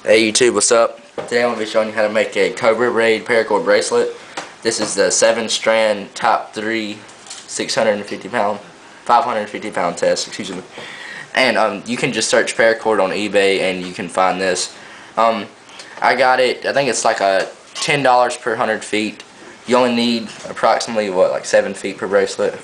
Hey YouTube, what's up? Today I'm going to be showing you how to make a Cobra braid paracord bracelet. This is the 7-strand top 3 550 pound test, excuse me. And you can just search paracord on eBay and you can find this. I got it, I think it's like a $10 per 100 feet. You only need approximately like 7 feet per bracelet.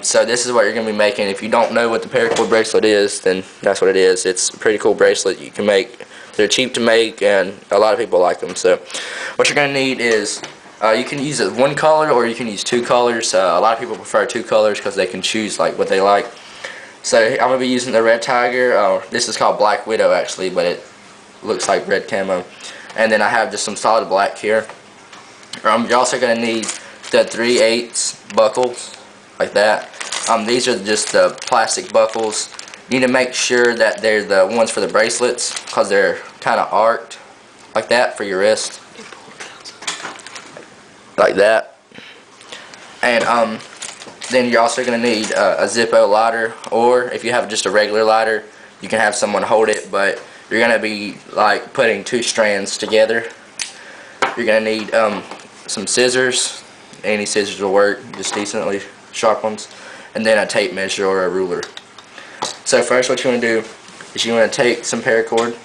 So this is what you're going to be making. If you don't know what the paracord bracelet is, then that's what it is. It's a pretty cool bracelet you can make. They're cheap to make and a lot of people like them. So what you're going to need is, you can use one color or you can use 2 colors. A lot of people prefer 2 colors because they can choose like what they like. So I'm going to be using the red tiger. This is called Black Widow actually, but it looks like red camo. And then I have just some solid black here. You're also going to need the 3/8 buckles. Like that. These are just the plastic buckles. You need to make sure that they're the ones for the bracelets because they're kind of arced like that for your wrist. Like that. And then you're also going to need a Zippo lighter, or if you have just a regular lighter, you can have someone hold it, but you're going to be like putting 2 strands together. You're going to need some scissors. Any scissors will work, just decently sharp ones, and then a tape measure or a ruler. So first what you want to do is you want to take some paracord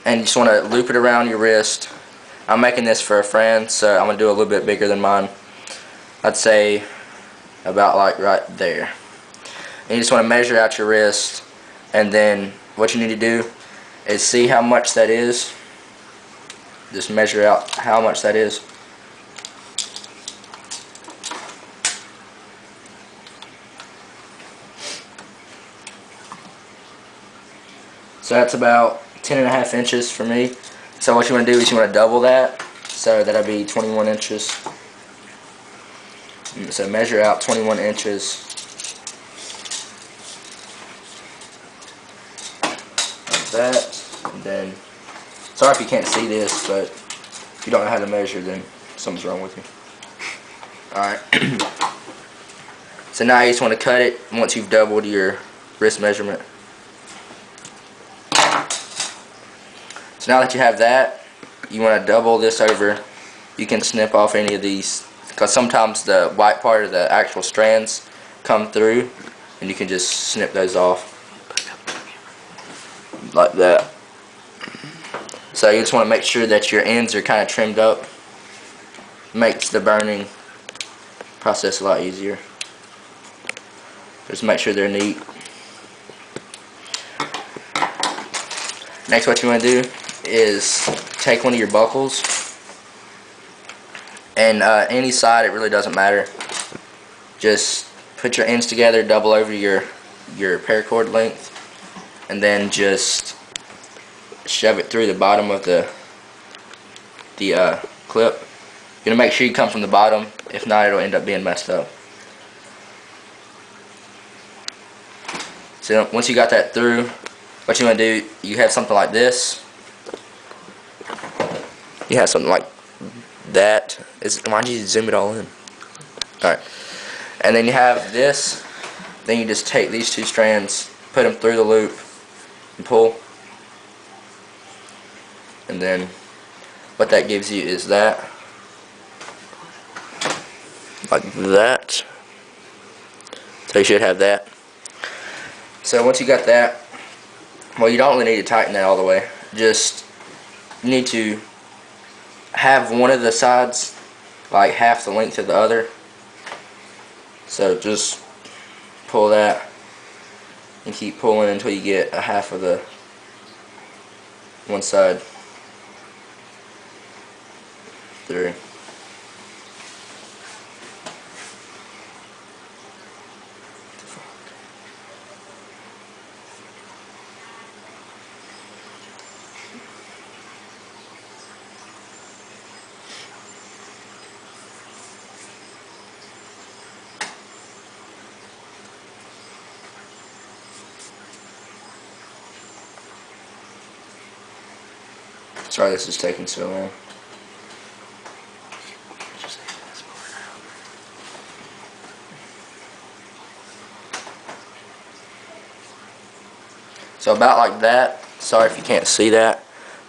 and you just want to loop it around your wrist. I'm making this for a friend, so I'm going to do a little bit bigger than mine. I'd say about like right there. And you just want to measure out your wrist, and then what you need to do is see how much that is. Just measure out how much that is. So that's about 10.5 inches for me. So what you want to do is you want to double that. So that'll be 21 inches. So measure out 21 inches. Like that. And then, sorry if you can't see this, but if you don't know how to measure, then something's wrong with you. Alright. So now you just want to cut it once you've doubled your wrist measurement. So now that you have that, you want to double this over. You can snip off any of these, because sometimes the white part of the actual strands come through, and you can just snip those off like that. So you just want to make sure that your ends are kind of trimmed up. Makes the burning process a lot easier. Just make sure they're neat. Next, what you want to do is take one of your buckles, and any side, it really doesn't matter. Just put your ends together, double over your paracord length, and then just shove it through the bottom of the clip. You're gonna make sure you come from the bottom. If not, it'll end up being messed up. So once you got that through, what you want to do, you have something like this. You have something like that. Why don't you zoom it all in? Alright. And then you have this. Then you just take these 2 strands, put them through the loop, and pull. And then what that gives you is that. Like that. So you should have that. So once you got that, well, you don't really need to tighten that all the way. Just, you need to have one of the sides like half the length of the other. So just pull that and keep pulling until you get a half of the one side through. Sorry this is taking so long. So about like that. Sorry if you can't see that,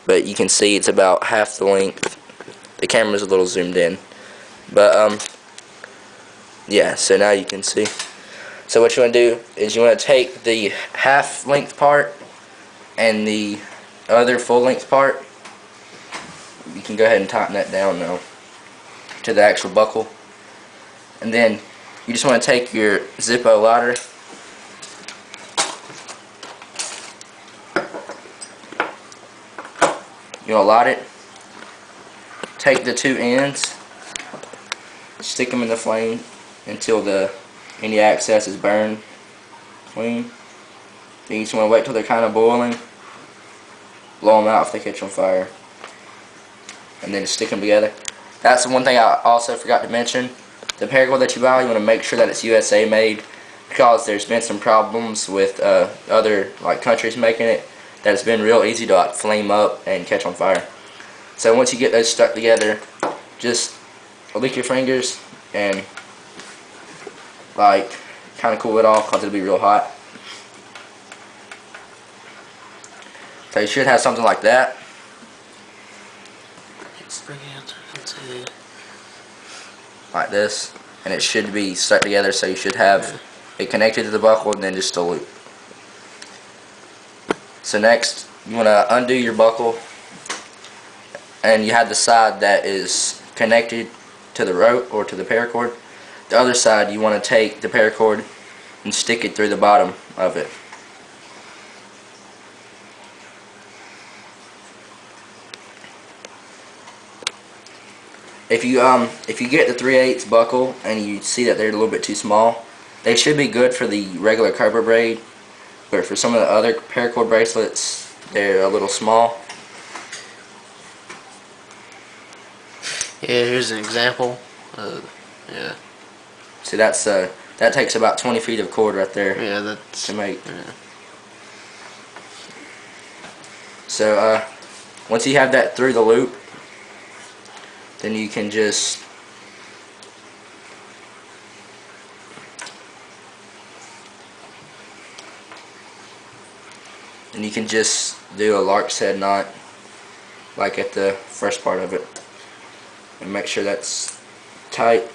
but you can see it's about half the length. The camera's a little zoomed in, but yeah, so now you can see. So what you want to do is you want to take the half length part and the other full length part. You can go ahead and tighten that down now to the actual buckle. And then you just want to take your Zippo lighter, you want to light it, take the two ends, stick them in the flame until any excess is burned clean. Then you just want to wait till they're kind of boiling, blow them out if they catch on fire, and then just stick them together. That's the one thing I also forgot to mention. The paracord that you buy, you want to make sure that it's USA made, because there's been some problems with other countries making it, that it's been real easy to flame up and catch on fire. So once you get those stuck together, just lick your fingers and kind of cool it off, because it'll be real hot. So you should have something like that. Like this, and it should be stuck together, so you should have it connected to the buckle and then just a loop. So next, you want to undo your buckle, and you have the side that is connected to the rope or to the paracord. The other side, you want to take the paracord and stick it through the bottom of it. If you get the 3/8 buckle and you see that they're a little bit too small, they should be good for the regular Cobra braid, but for some of the other paracord bracelets, they're a little small. Yeah, here's an example. Yeah. See, that takes about 20 feet of cord right there. Yeah, that's to make. Yeah. So once you have that through the loop, then you can just do a lark's head knot like at the first part of it, and make sure that's tight.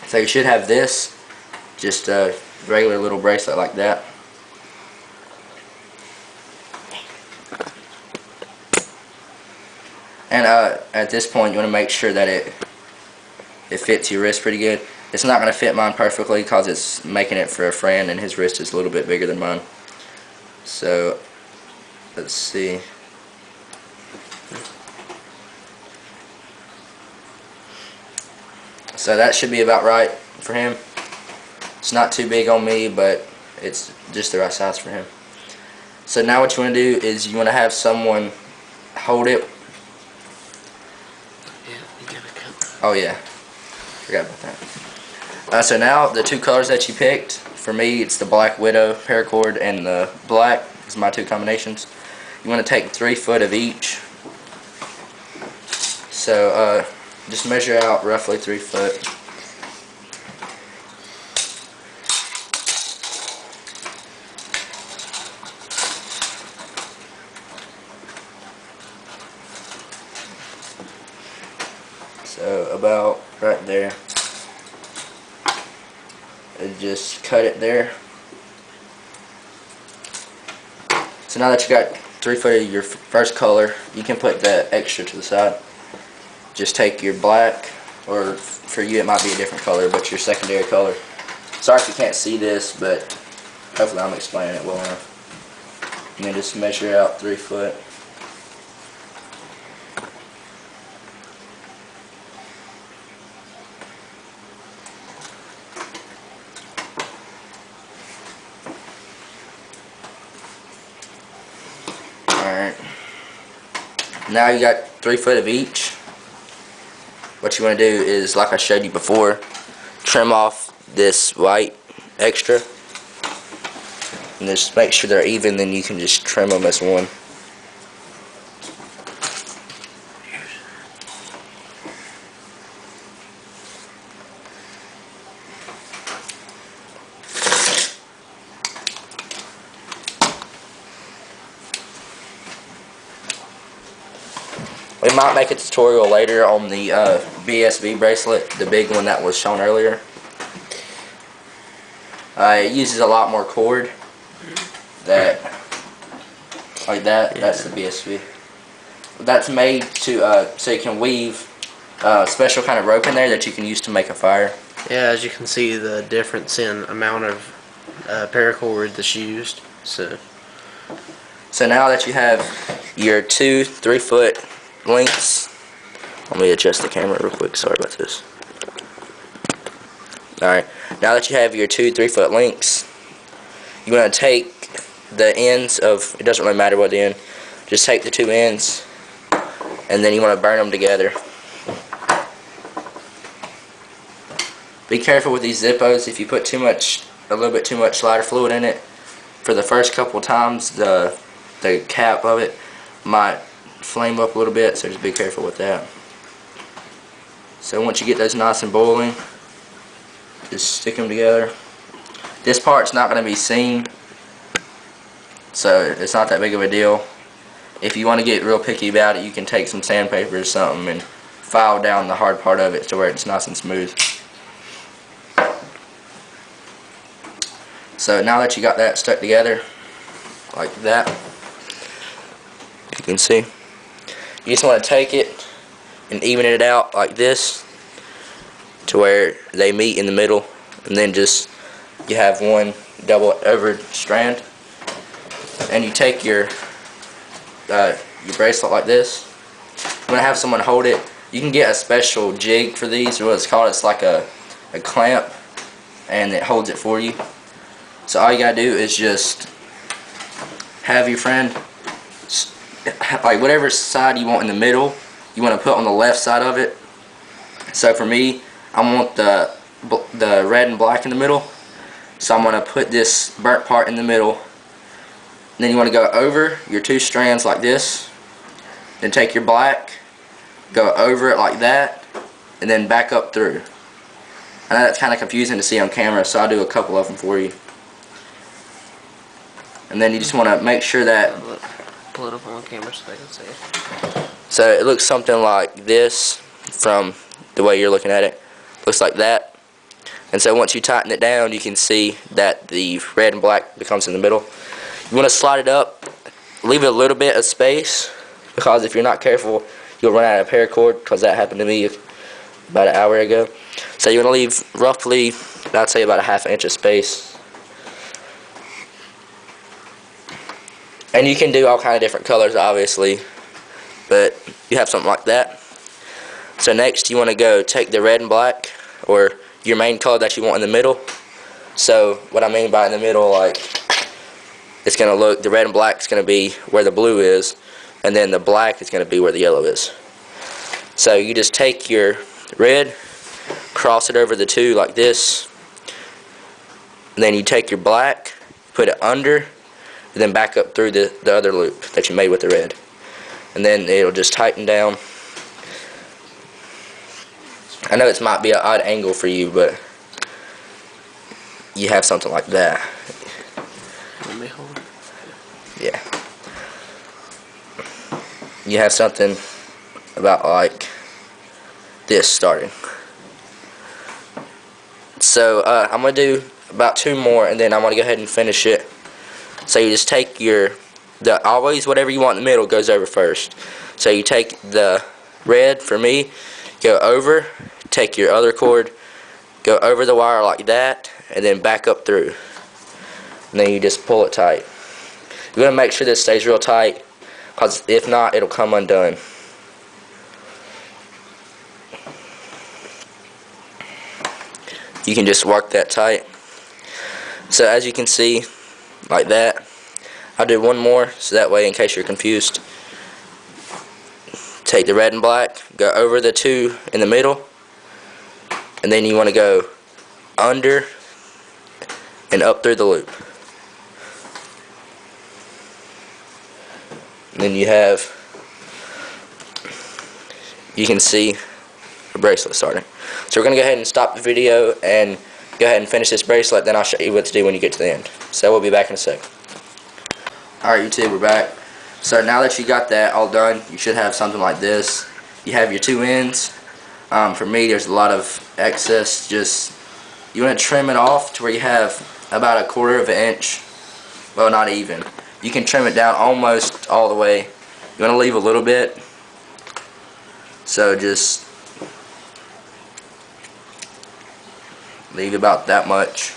So you should have this, just a regular little bracelet like that. And at this point, you want to make sure that it fits your wrist pretty good. It's not going to fit mine perfectly because it's making it for a friend and his wrist is a little bit bigger than mine. So let's see. So that should be about right for him. It's not too big on me, but it's just the right size for him. So now what you want to do is you want to have someone hold it. Oh yeah, forgot about that. So now the two colors that you picked, for me it's the Black Widow paracord and the black is my two combinations. You want to take 3 foot of each. So just measure out roughly 3 foot. So about right there. And just cut it there. So now that you got 3 foot of your first color, you can put the extra to the side. Just take your black, or for you it might be a different color, but your secondary color. Sorry if you can't see this, but hopefully I'm explaining it well enough. And then just measure out 3 foot. Alright. Now you got 3 foot of each. What you want to do is, like I showed you before, trim off this white extra. And just make sure they're even, then you can just trim them as one. We might make a tutorial later on the BSB bracelet, the big one that was shown earlier. It uses a lot more cord. Like that. That's the BSB. That's made to so you can weave a special kind of rope in there that you can use to make a fire. Yeah, as you can see, the difference in amount of paracord that's used. So now that you have your 2 3-foot lengths, let me adjust the camera real quick. Sorry about this. Alright, now that you have your 2 3-foot lengths, you want to take the ends of, it doesn't really matter what end, just take the 2 ends and then you want to burn them together. Be careful with these Zippos. If you put a little bit too much lighter fluid in it, for the first couple times the cap of it might flame up a little bit, so just be careful with that. So once you get those nice and boiling, just stick them together. This part's not going to be seen, so it's not that big of a deal. If you want to get real picky about it, you can take some sandpaper or something and file down the hard part of it to where it's nice and smooth. So now that you got that stuck together like that, you can see, you just want to take it and even it out like this to where they meet in the middle, and then just you have one double over strand, and you take your bracelet like this. You want to have someone hold it. You can get a special jig for these, or what it's called. It's like a clamp, and it holds it for you. So all you gotta do is just have your friend, like whatever side you want in the middle, you want to put on the left side of it. So for me, I want the red and black in the middle. So I'm going to put this burnt part in the middle. And then you want to go over your 2 strands like this. Then take your black, go over it like that, and then back up through. I know that's kind of confusing to see on camera, so I'll do a couple of them for you. And then you just want to make sure that, pull it up on camera so they can see it. So it looks something like this from the way you're looking at it. Looks like that. And so once you tighten it down, you can see that the red and black becomes in the middle. You want to slide it up, leave a little bit of space, because if you're not careful, you'll run out of paracord, because that happened to me about an hour ago. So you want to leave roughly, I'd say about a ½ inch of space. And you can do all kind of different colors, obviously, but you have something like that. So next you want to go take the red and black, or your main color that you want in the middle. So what I mean by in the middle, like, it's going to look, the red and black is going to be where the blue is, and then the black is going to be where the yellow is. So you just take your red, cross it over the 2 like this, and then you take your black, put it under, and then back up through the other loop that you made with the red. And then it'll just tighten down. I know it might be an odd angle for you, but you have something like that. Let me hold it. Yeah. You have something about like this starting. So I'm going to do about 2 more, and then I'm going to go ahead and finish it. So you just take always whatever you want in the middle goes over first. So you take the red, for me, go over, take your other cord, go over the wire like that, and then back up through. And then you just pull it tight. You're going to make sure this stays real tight, because if not, it'll come undone. You can just work that tight. So as you can see, like that. I'll do 1 more, so that way, in case you're confused, take the red and black, go over the 2 in the middle, and then you want to go under and up through the loop. And then you can see the bracelet starting. So we're going to go ahead and stop the video and go ahead and finish this bracelet, then I'll show you what to do when you get to the end. So we'll be back in a sec. Alright YouTube, we're back. So now that you got that all done, you should have something like this. You have your two ends. For me, there's a lot of excess. Just you want to trim it off to where you have about 1/4 of an inch. Well, not even. You can trim it down almost all the way. You want to leave a little bit. So just leave about that much.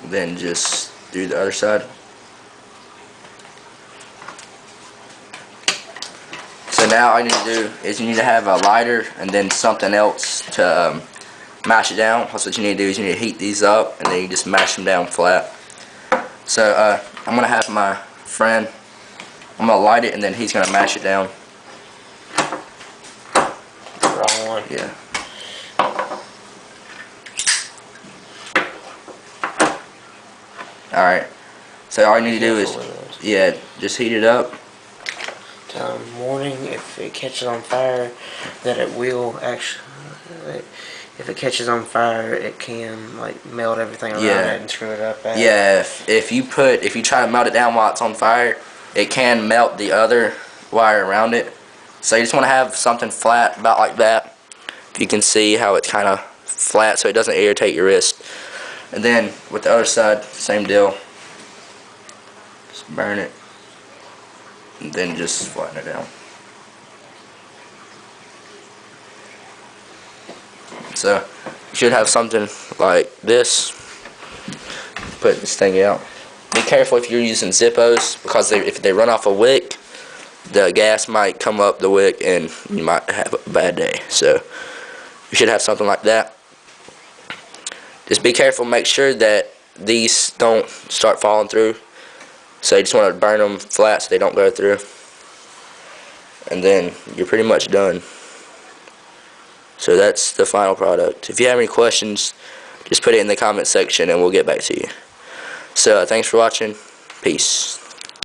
Then just do the other side. So now all you need to do is you need to have a lighter and then something else to mash it down. That's what you need to do is you need to heat these up and then you just mash them down flat. So I'm going to have my friend, I'm going to light it and then he's going to mash it down. Wrong one. Yeah. Alright. So all you need to do is, yeah, just heat it up. Warning, if it catches on fire, that it will actually, if it catches on fire, it can like melt everything around it and screw it up. Yeah, if you try to melt it down while it's on fire, it can melt the other wire around it. So you just want to have something flat about like that. If you can see how it's kind of flat so it doesn't irritate your wrist. And then with the other side, same deal. Just burn it. And then just flatten it down. So you should have something like this. Put this thing out. Be careful if you're using Zippos because if they run off a wick, the gas might come up the wick and you might have a bad day. So you should have something like that. Just be careful, make sure that these don't start falling through. So you just want to burn them flat so they don't go through. And then you're pretty much done. So that's the final product. If you have any questions, just put it in the comment section and we'll get back to you. So thanks for watching. Peace.